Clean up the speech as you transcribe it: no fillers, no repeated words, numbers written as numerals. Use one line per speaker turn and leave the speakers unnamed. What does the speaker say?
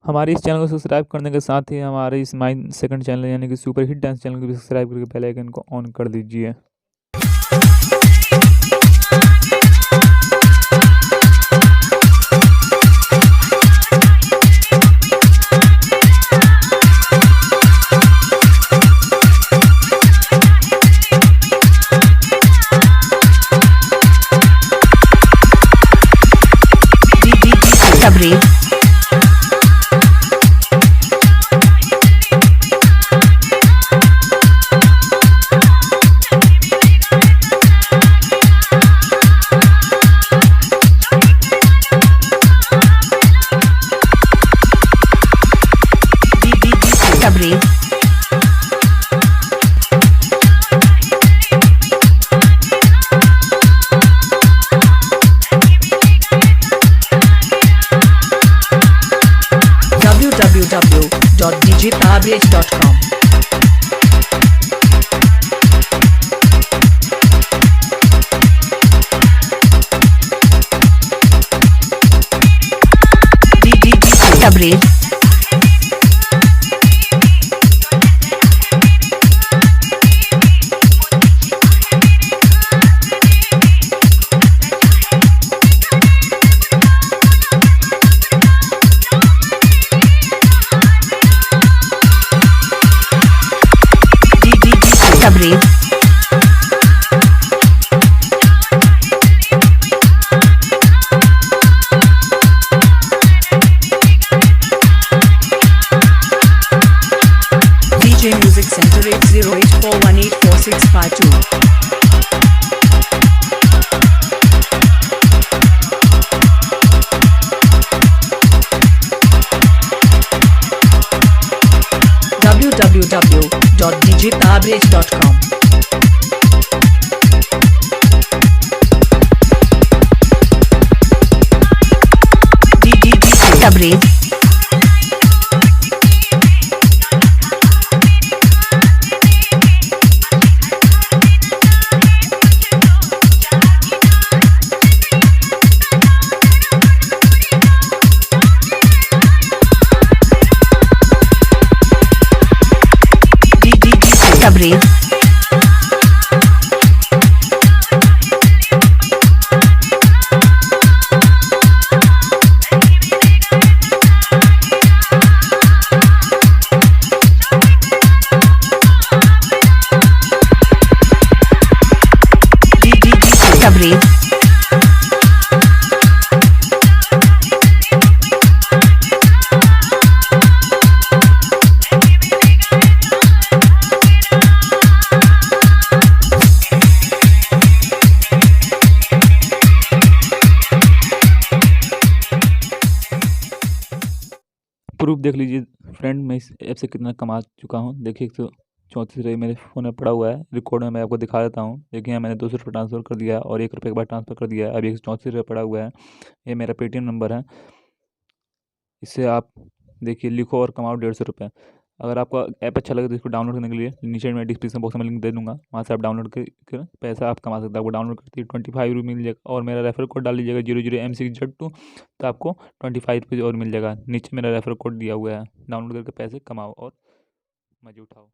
हमारे इस चैनल को सब्सक्राइब करने के साथ ही हमारे इस माई सेकंड चैनल यानी कि सुपर हिट डांस चैनल को भी सब्सक्राइब करके बेल आइकन को ऑन कर दीजिए।
www.djtabrez.com Tabrez Tabrez DJ Music Center 8084184652 www.djtabrez.com Tabrez Tabrez Tabrez
proof देख लीजिए फ्रेंड, मैं इस ऐप से कितना कमा चुका हूँ। देखिए 134 मेरे फ़ोन में पड़ा हुआ है। रिकॉर्ड में मैं आपको दिखा देता हूँ। देखिए यहाँ मैंने 200 रुपये ट्रांसफ़र कर दिया और 1 रुपये के बाद ट्रांसफ़र कर दिया है। अभी 134 रुपये पड़ा हुआ है। ये मेरा पेटीएम नंबर है। इससे आप देखिए लिखो और कमाओ 150 रुपये। अगर आपका ऐप अच्छा लगे तो इसको डाउनलोड करने के लिए नीचे मैं डिस्क्रिप्शन बॉक्स में लिंक दे दूँगा, वहाँ से आप डाउनलोड कर पैसा आप कमा सकते हैं। आपको डाउनलोड करते ही 25 रुपये मिल जाएगा और मेरा रेफर कोड डाल लीजिएगा 00M6Z2, तो आपको 25 रुपये और मिल जाएगा। नीचे मेरा रेफर कोड दिया हुआ है। डाउनलोड करके पैसे कमाओ और मज़े उठाओ।